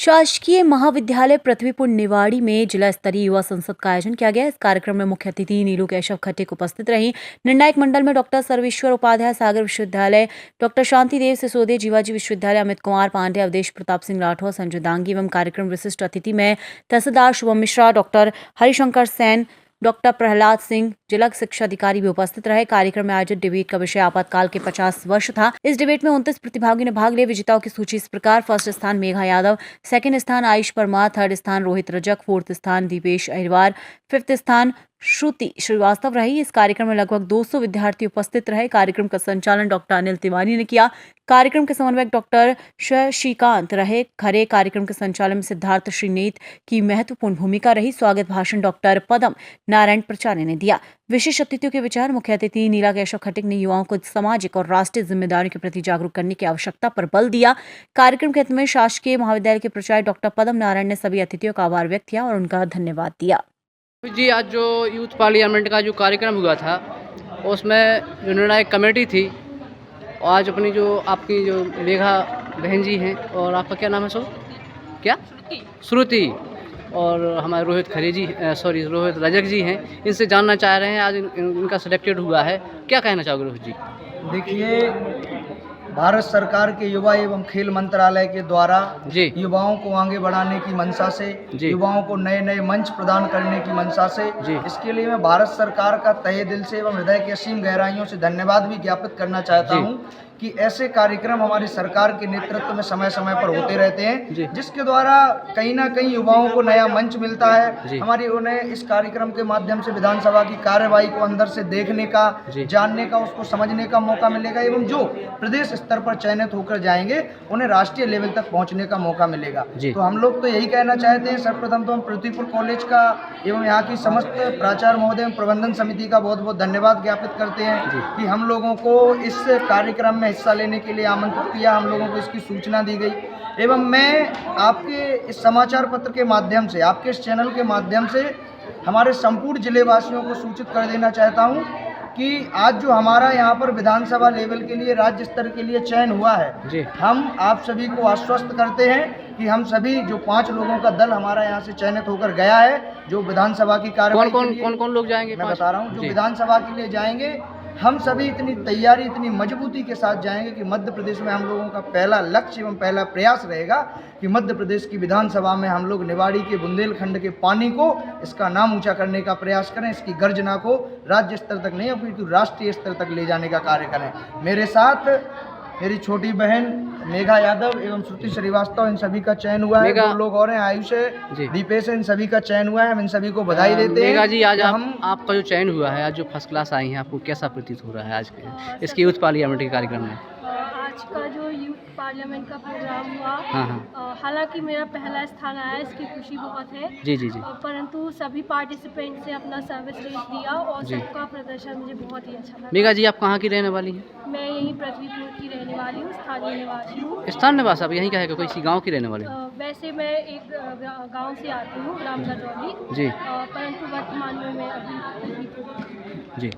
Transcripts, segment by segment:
शासकीय महाविद्यालय पृथ्वीपुर निवाड़ी में जिला स्तरीय युवा संसद का आयोजन किया गया। इस कार्यक्रम में मुख्य अतिथि नीलू केशव खट्टिक उपस्थित रहीं। निर्णायक मंडल में डॉक्टर सर्वेश्वर उपाध्याय सागर विश्वविद्यालय, डॉक्टर शांति देव सिसोदिया जीवाजी विश्वविद्यालय, अमित कुमार पांडे, अवधेश प्रताप सिंह राठौर, संजय दांगी एवं कार्यक्रम विशिष्ट अतिथि में तहसीलदार शुभम मिश्रा, डॉक्टर हरिशंकर सेन, डॉक्टर प्रहलाद सिंह, जिला शिक्षा अधिकारी भी उपस्थित रहे। कार्यक्रम में आयोजित डिबेट का विषय आपातकाल के 50 वर्ष था। इस डिबेट में 29 प्रतिभागियों ने भाग लिया। विजेताओं की सूची इस प्रकार: फर्स्ट स्थान मेघा यादव, सेकंड स्थान आयुष परमार, थर्ड स्थान रोहित रजक, फोर्थ स्थान दीपेश अहिरवार, फिफ्थ स्थान श्रुति श्रीवास्तव रही। इस कार्यक्रम में लगभग 200 विद्यार्थी उपस्थित रहे। कार्यक्रम का संचालन डॉक्टर अनिल तिवारी ने किया। कार्यक्रम के समन्वयक डॉक्टर शशिकांत रहे खरे। कार्यक्रम के संचालन में सिद्धार्थ श्रीनेत की महत्वपूर्ण भूमिका रही। स्वागत भाषण डॉक्टर पदम नारायण प्रचार्य ने दिया। विशेष अतिथियों के विचार: मुख्य अतिथि नीला केशव खट्टिक ने युवाओं को सामाजिक और राष्ट्रीय जिम्मेदारियों के प्रति जागरूक करने की आवश्यकता पर बल दिया। कार्यक्रम के अंत में शासकीय महाविद्यालय के प्राचार्य डॉक्टर पदम नारायण ने सभी अतिथियों का आभार व्यक्त किया और उनका धन्यवाद दिया। जी, आज जो यूथ पार्लियामेंट का जो कार्यक्रम हुआ था उसमें जो निर्णायक कमेटी थी, आज अपनी जो आपकी जो मेघा बहन जी हैं और आपका क्या नाम है सो क्या श्रुति और हमारे रोहित रजक जी हैं, इनसे जानना चाह रहे हैं आज इनका सिलेक्टेड हुआ है, क्या कहना चाहोगे रोहित जी? देखिए, भारत सरकार के युवा एवं खेल मंत्रालय के द्वारा जी युवाओं को आगे बढ़ाने की मंशा से, युवाओं को नए नए मंच प्रदान करने की मंशा से, इसके लिए मैं भारत सरकार का तहे दिल से एवं हृदय की असीम गहराइयों से धन्यवाद भी ज्ञापित करना चाहता हूं कि ऐसे कार्यक्रम हमारी सरकार के नेतृत्व में समय समय पर होते रहते हैं, जिसके द्वारा कहीं ना कहीं युवाओं को नया मंच मिलता है। हमारी उन्हें इस कार्यक्रम के माध्यम से विधानसभा की कार्यवाही को अंदर से देखने का, जानने का, उसको समझने का मौका मिलेगा एवं जो प्रदेश स्तर पर चयनित होकर जाएंगे उन्हें राष्ट्रीय लेवल तक पहुंचने का मौका मिलेगा। तो हम लोग तो यही कहना चाहते हैं, सर्वप्रथम तो हम पृथ्वीपुर कॉलेज का एवं यहाँ की समस्त प्राचार्य महोदय एवं प्रबंधन समिति का बहुत बहुत धन्यवाद ज्ञापित करते हैं कि हम लोगों को इस कार्यक्रम में हिस्सा लेने के लिए आमंत्रित किया, हम लोगों को इसकी सूचना दी गई एवं मैं आपके इस समाचार पत्र के माध्यम से, आपके इस चैनल के माध्यम से हमारे संपूर्ण जिले वासियों को सूचित कर देना चाहता हूं कि आज जो हमारा यहाँ पर विधानसभा लेवल के लिए, राज्य स्तर के लिए चयन हुआ है, हम आप सभी को आश्वस्त करते हैं कि हम सभी जो 5 लोगों का दल हमारा यहाँ से चयनित होकर गया है, जो विधानसभा की कार्यवाही कौन लोग जाएंगे, मैं बता रहा हूँ, जो विधानसभा के लिए जाएंगे, हम सभी इतनी तैयारी, इतनी मजबूती के साथ जाएंगे कि मध्य प्रदेश में हम लोगों का पहला लक्ष्य एवं पहला प्रयास रहेगा कि मध्य प्रदेश की विधानसभा में हम लोग निवाड़ी के बुंदेलखंड के पानी को, इसका नाम ऊंचा करने का प्रयास करें, इसकी गर्जना को राज्य स्तर तक नहीं अपितु राष्ट्रीय स्तर तक ले जाने का कार्य करें। मेरे साथ मेरी छोटी बहन मेघा यादव एवं श्रुति श्रीवास्तव, इन सभी का चयन हुआ है। 2 लोग और हैं, आयुष है, दीपेश है, इन सभी का चयन हुआ है। हम इन सभी को बधाई देते हैं। मेघा जी, आज आपका जो चयन हुआ है, आज जो फर्स्ट क्लास आई हैं, आपको कैसा प्रतीत हो रहा है आज के इसके यूथ पार्लियामेंट के कार्यक्रम में? आज का जो यूथ पार्लियामेंट का प्रोग्राम हुआ, हालांकि मेरा पहला स्थान आया, इसकी खुशी बहुत है। जी परंतु सभी पार्टिसिपेंट से अपना सर्विस दिया और सबका प्रदर्शन मुझे बहुत ही अच्छा लगा। मेघा जी, आप कहाँ की रहने वाली हैं? मैं यहीं पृथ्वीपुर की रहने वाली हूँ, स्थानीय निवासी हूँ। स्थान निवास आप यहीं का है, कोई इसी गाँव की रहने वाली? वैसे मैं एक गाँव से आती हूँ, ग्राम गदौली जी, परंतु वर्तमान में मैं अभी पृथ्वीपुर जी।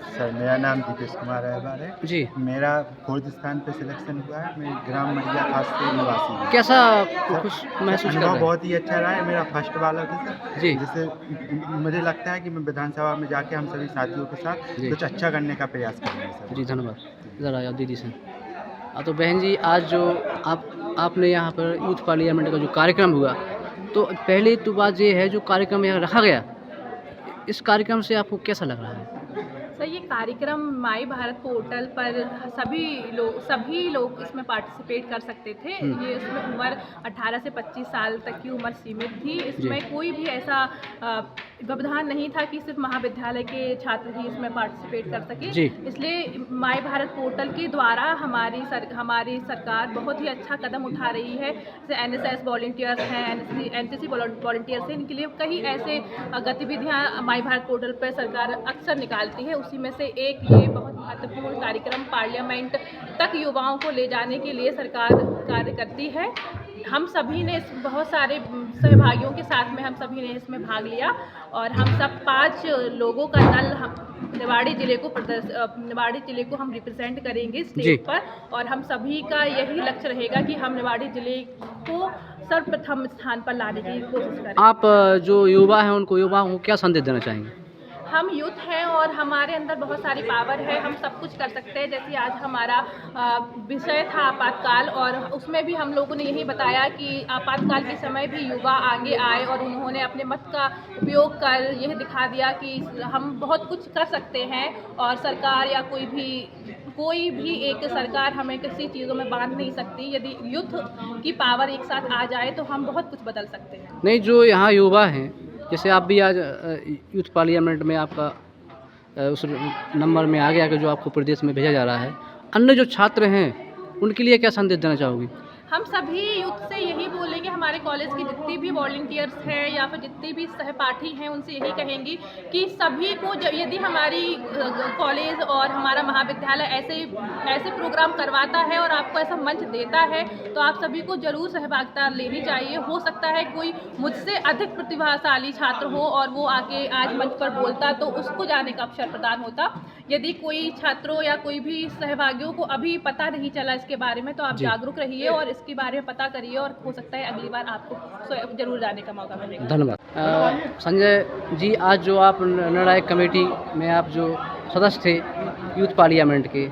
सर, मेरा नाम दीपेश कुमार है जी। मेरा 4th स्थान पे सिलेक्शन हुआ है। मैं ग्राम मडिया खास के निवासी हूँ। कैसा खुश महसूस कर रहे हैं? बहुत ही अच्छा रहा है, मेरा फर्स्ट वाला भी सर जी, जिससे मुझे लगता है कि मैं विधानसभा में जाके हम सभी साथियों के साथ कुछ अच्छा करने का प्रयास करेंगे सर। जी धन्यवाद। ज़रा याद दीदी से। तो बहन जी, आज जो आपने यहाँ पर यूथ पार्लियामेंट का जो कार्यक्रम हुआ, तो पहले तो बात ये है, जो कार्यक्रम यहाँ रखा गया, इस कार्यक्रम से आपको कैसा लग रहा है? सर, ये कार्यक्रम माई भारत पोर्टल पर सभी लोग इसमें पार्टिसिपेट कर सकते थे। ये इसमें उम्र 18 से 25 साल तक की उम्र सीमित थी। इसमें कोई भी ऐसा व्यवधान नहीं था कि सिर्फ महाविद्यालय के छात्र ही इसमें पार्टिसिपेट कर सके। इसलिए माई भारत पोर्टल के द्वारा हमारी सरकार बहुत ही अच्छा कदम उठा रही है। जैसे NSS वॉलंटियर्स हैं, NCC वॉलंटियर्स हैं, इनके लिए कई ऐसे गतिविधियाँ माई भारत पोर्टल पर सरकार अक्सर निकालती है। उसी में से एक ये बहुत महत्वपूर्ण कार्यक्रम पार्लियामेंट तक युवाओं को ले जाने के लिए सरकार कार्य करती है। हम सभी ने बहुत सारे सहभागियों के साथ में हम सभी ने इसमें भाग लिया और हम सब 5 लोगों का दल निवाड़ी ज़िले को हम रिप्रेजेंट करेंगे स्टेज पर और हम सभी का यही लक्ष्य रहेगा कि हम निवाड़ी ज़िले को सर्वप्रथम स्थान पर लाने की कोशिश करें। आप जो युवा हैं उनको युवाओं को क्या संदेश देना चाहेंगे? हम यूथ हैं और हमारे अंदर बहुत सारी पावर है, हम सब कुछ कर सकते हैं। जैसे आज हमारा विषय था आपातकाल और उसमें भी हम लोगों ने यही बताया कि आपातकाल के समय भी युवा आगे आए और उन्होंने अपने मत का उपयोग कर यह दिखा दिया कि हम बहुत कुछ कर सकते हैं और सरकार या कोई भी एक सरकार हमें किसी चीज़ों में बांध नहीं सकती। यदि यूथ की पावर एक साथ आ जाए तो हम बहुत कुछ बदल सकते हैं। नहीं, जो यहाँ युवा हैं, जैसे आप भी आज यूथ पार्लियामेंट में आपका उस नंबर में आ गया कि जो आपको प्रदेश में भेजा जा रहा है, अन्य जो छात्र हैं उनके लिए क्या संदेश देना चाहोगी? हम सभी यूथ से यही बोलेंगे, हमारे कॉलेज की जितनी भी वॉलंटियर्स हैं या फिर जितने भी सहपाठी हैं उनसे यही कहेंगी कि सभी को यदि हमारी कॉलेज और हमारा महाविद्यालय ऐसे प्रोग्राम करवाता है और आपको ऐसा मंच देता है तो आप सभी को जरूर सहभागिता लेनी चाहिए। हो सकता है कोई मुझसे अधिक प्रतिभाशाली छात्र हो और वो आके आज मंच पर बोलता तो उसको जाने का अवसर प्रदान होता। यदि कोई छात्रों या कोई भी सहभागियों को अभी पता नहीं चला इसके बारे में तो आप जागरूक रहिए और इसके बारे में पता करिए और हो सकता है अगली बार आपको जरूर जाने का मौका मिलेगा। धन्यवाद। संजय जी, आज जो आप निर्णायक कमेटी में आप जो सदस्य थे यूथ पार्लियामेंट के,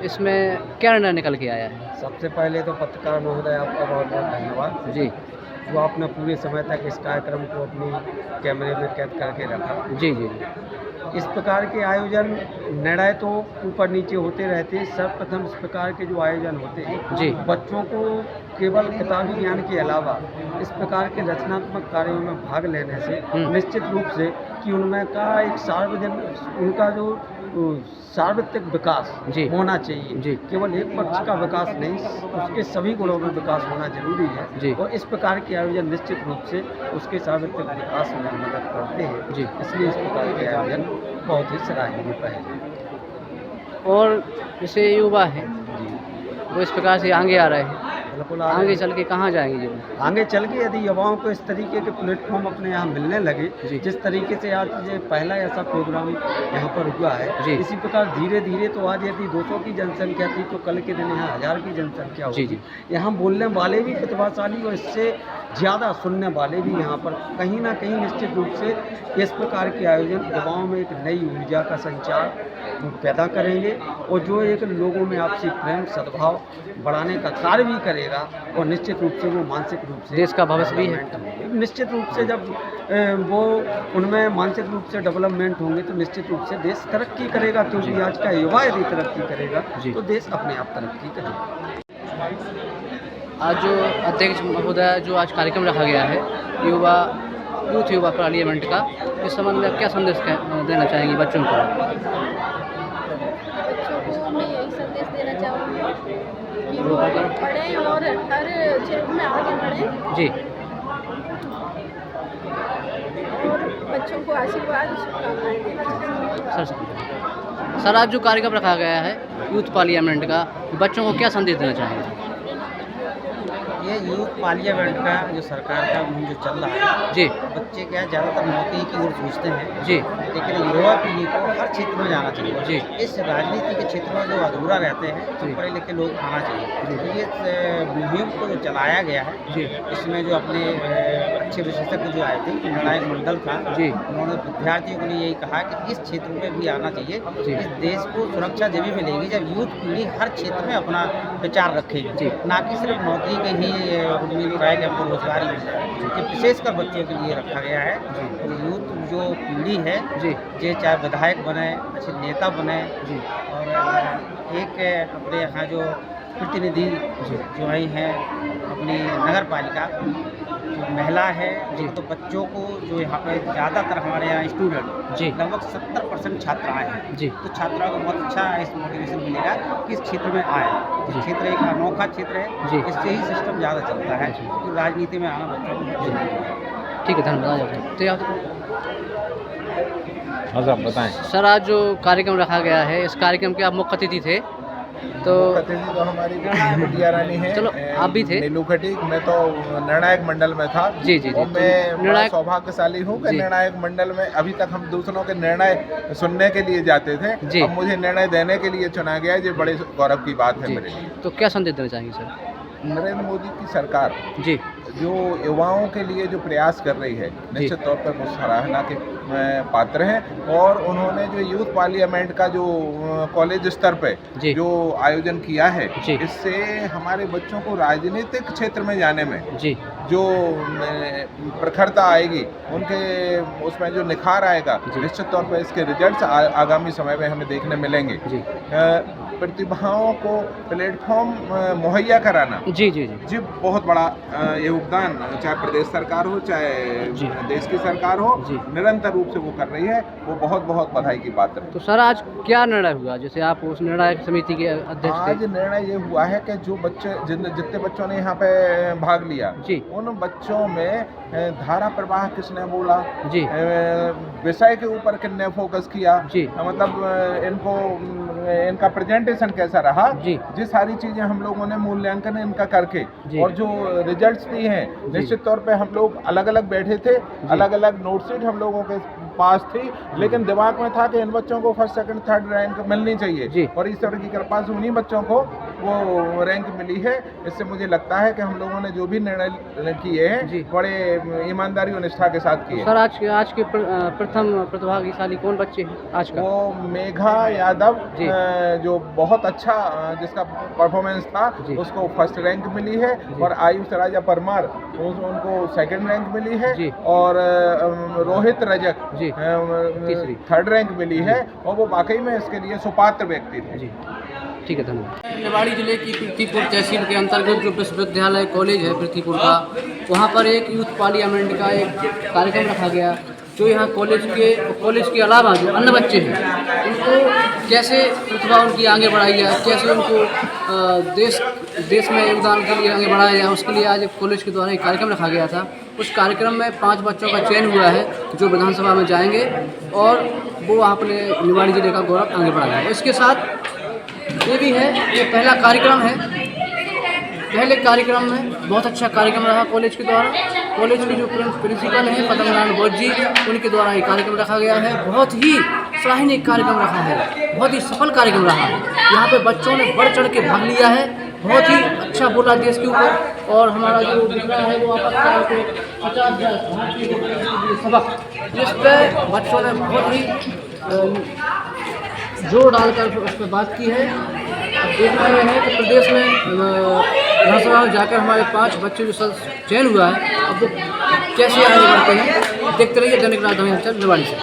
इसमें क्या निर्णय निकल के आया है? सबसे पहले तो पत्रकार महोदय आपका बहुत बहुत धन्यवाद जी, जो आपने पूरे समय तक इस कार्यक्रम को अपनी कैमरे में कैद करके रखा। जी जी। इस प्रकार के आयोजन निर्णय तो ऊपर नीचे होते रहते हैं। सर्वप्रथम इस प्रकार के जो आयोजन होते हैं जी, बच्चों को केवल किताबी ज्ञान के अलावा इस प्रकार के रचनात्मक कार्यों में भाग लेने से निश्चित रूप से कि उनमें का एक सार्वजनिक उनका जो सार्वत्रिक विकास जी होना चाहिए। जी, केवल एक पक्ष का विकास नहीं, उसके सभी गुणों में विकास होना जरूरी है जी, और इस प्रकार के आयोजन निश्चित रूप से उसके सार्वत्रिक विकास में मदद करते हैं जी। इसलिए इस प्रकार के आयोजन बहुत ही सराहनीय पहल है। और जैसे युवा हैं वो इस प्रकार से आगे आ रहे हैं, बिल्कुल आगे चल के कहाँ जाएंगे जी? आगे चल के यदि युवाओं को इस तरीके के प्लेटफॉर्म अपने यहाँ मिलने लगे, जिस तरीके से आज ये पहला ऐसा प्रोग्राम यहाँ पर हुआ है, इसी प्रकार धीरे धीरे तो आज यदि 200 की जनसंख्या थी तो कल के दिन यहाँ 1000 की जनसंख्या होगी। यहाँ बोलने वाले भी प्रतिभाशाली और इससे ज़्यादा सुनने वाले भी यहाँ पर कहीं ना कहीं निश्चित रूप से इस प्रकार के आयोजन युवाओं में एक नई ऊर्जा का संचार पैदा करेंगे और जो एक लोगों में आपसी प्रेम सद्भाव बढ़ाने का कार्य भी करेगा और निश्चित रूप से वो मानसिक रूप से देश का भविष्य भी है। निश्चित रूप से जब वो उनमें मानसिक रूप से डेवलपमेंट होंगे तो निश्चित रूप से देश तरक्की करेगा, क्योंकि आज का युवा यदि तरक्की करेगा तो देश अपने आप तरक्की करेगा। आज जो अध्यक्ष महोदय जो आज कार्यक्रम रखा गया है यूथ युवा पार्लियामेंट का, इस संबंध में क्या संदेश देना चाहेंगे बच्चों को? बच्चों को मैं यही संदेश देना चाहूँगी कि वो पढ़ें और हर क्षेत्र में आगे बढ़ें जी, और बच्चों को आशीर्वाद शुभकामनाएं देना चाहूँगी। सर आज जो कार्यक्रम रखा गया है यूथ पार्लियामेंट का, बच्चों को क्या संदेश देना चाहेंगे? ये यूथ पार्लियामेंट का जो सरकार का मुहिम जो चल रहा है जी, बच्चे क्या ज़्यादातर नौकरी की ओर सोचते हैं जी, लेकिन युवा पीढ़ी को हर क्षेत्र में जाना चाहिए जी। इस राजनीति के क्षेत्र में जो अधूरा रहते हैं तो पढ़े लिखे लोग आना चाहिए। तो ये मुहिम को जो चलाया गया है जी, इसमें जो अपने अच्छे विशेषज्ञ जो आए थे निर्णायक मंडल था जी, उन्होंने विद्यार्थियों के लिए यही कहा कि इस क्षेत्र में भी आना चाहिए। जी। इस देश को सुरक्षा जब भी मिलेगी जब यूथ पीढ़ी हर क्षेत्र में अपना विचार रखेगी, जी। ना कि सिर्फ नौकरी के ही उम्मीद रहेगी, हमको रोजगार मिल जाए। ये विशेषकर बच्चों के लिए रखा गया है। और यूथ जो पीढ़ी है जी, ये चाहे विधायक बने, अच्छे नेता बने जी, और एक अपने यहाँ जो प्रतिनिधि जो आई हैं अपनी नगर पालिका जो महिला है जी, तो बच्चों को जो यहाँ पे ज़्यादातर हमारे यहाँ स्टूडेंट जी, लगभग 70% छात्राएँ हैं जी, तो छात्राओं को बहुत अच्छा इस मोटिवेशन मिलेगा कि इस क्षेत्र में आए। जी। क्षेत्र एक अनोखा क्षेत्र है, जी। इससे ही सिस्टम ज़्यादा चलता है जी। तो राजनीति में आना बच्चों को बहुत जरूरी है। ठीक है, धन्यवाद। तो आप हाँ साहब बताएं। सर आज जो कार्यक्रम रखा गया है इस कार्यक्रम के आप मुख्य अतिथि थे तो अतिथि तो हमारी बिटिया रानी है। चलो, आप भी थे? नीलू खटीक। मैं तो निर्णायक मंडल में था। जी जी जी। और तो मैं बड़ा निर्णायक सौभाग्यशाली हूँ कि जी। निर्णायक मंडल में अभी तक हम दूसरों के निर्णय सुनने के लिए जाते थे, जी। अब मुझे निर्णय देने के लिए चुना गया। ये बड़े गौरव की बात है जी। मेरे लिए। तो क्या संदेश देना चाहेंगे सर? नरेंद्र मोदी की सरकार जी जो युवाओं के लिए जो प्रयास कर रही है, निश्चित तौर पर वो सराहना के पात्र हैं। और उन्होंने जो यूथ पार्लियामेंट का जो कॉलेज स्तर पे जी। जो आयोजन किया है, जी। इससे हमारे बच्चों को राजनीतिक क्षेत्र में जाने में जी जो प्रखरता आएगी, उनके उसमें जो निखार आएगा, जी। निश्चित तौर पर इसके रिजल्ट्स आगामी समय में हमें देखने मिलेंगे। जी प्रतिभाओं को प्लेटफॉर्म मुहैया कराना जी जी जी जी बहुत बड़ा योगदान, चाहे प्रदेश सरकार हो चाहे जी। देश की सरकार हो, जी। निरंतर रूप से वो कर रही है। वो बहुत बहुत बधाई की बात है। तो सर आज क्या निर्णय हुआ, जैसे आप उस निर्णायक समिति के अध्यक्ष आज थे? निर्णय ये हुआ है कि जो बच्चे जितने बच्चों ने यहाँ पे भाग लिया, जी। उन बच्चों में धारा प्रवाह किसने बोला, जी विषय के ऊपर किसने फोकस किया, जी। मतलब इनका प्रेजेंटेशन कैसा रहा, जी। ये सारी चीजें हम लोगों ने मूल्यांकन इनका करके जी। और जो रिजल्ट्स दिए हैं, निश्चित तौर पे हम लोग अलग अलग बैठे थे, अलग अलग नोट शीट हम लोगों के पास थी, लेकिन दिमाग में था कि इन बच्चों को फर्स्ट सेकंड थर्ड रैंक मिलनी जी। चाहिए। और ईश्वर की कृपा से उन्हीं बच्चों को वो रैंक मिली है। इससे मुझे लगता है कि हम लोगों ने जो भी निर्णय किए जी। हैं, बड़े ईमानदारी और निष्ठा के साथ किए। सर आज के प्रथम प्रतिभागी कौन बच्चे हैं आज का? वो मेघा यादव जी। जो बहुत अच्छा जिसका परफॉर्मेंस था, जी। उसको फर्स्ट रैंक मिली है। और आयुष राजा परमार उनको सेकंड रैंक मिली है। जी। और रोहित रजक जी। तीसरी। थर्ड रैंक मिली है। और वो वाकई में इसके लिए सुपात्र व्यक्ति थे। जी ठीक है, धन्यवाद। निवाड़ी जिले की पृथ्वीपुर तहसील के अंतर्गत जो विश्वविद्यालय कॉलेज है पृथ्वीपुर का, वहाँ पर एक यूथ पार्लियामेंट का एक कार्यक्रम रखा गया। जो यहाँ कॉलेज के अलावा जो अन्य बच्चे हैं, उनको कैसे प्रतिभा उनकी आगे बढ़ाई जाए, कैसे उनको देश में योगदान के लिए आगे बढ़ाया जाए, उसके लिए आज कॉलेज के द्वारा एक कार्यक्रम रखा गया था। उस कार्यक्रम में 5 बच्चों का चयन हुआ है जो विधानसभा में जाएंगे और वो अपने निवाड़ी जिले का गौरव आगे बढ़ाएंगे। इसके साथ ये भी है, ये पहला कार्यक्रम है। पहले कार्यक्रम में बहुत अच्छा कार्यक्रम रहा कॉलेज के द्वारा। कॉलेज के जो प्रिंसिपल हैं पद्म नारायण बोध जी, उनके द्वारा ये कार्यक्रम रखा गया है। बहुत ही सराहनीय कार्यक्रम रहा है, बहुत ही सफल कार्यक्रम रहा है। यहाँ पे बच्चों ने बढ़ चढ़ के भाग लिया है, बहुत ही अच्छा बोला देश के ऊपर। और हमारा जो दूसरा है वो आपका 50 सबक, जिस पर बच्चों ने बहुत ही जोर डालकर उस पर बात की है। अब देख रहे हैं कि प्रदेश में विधानसभा में जाकर हमारे 5 बच्चे जो चयन हुआ है, अब वो कैसे आगे बढ़ते हैं। देखते रहिए दैनिक राजधानी निवाड़ी से।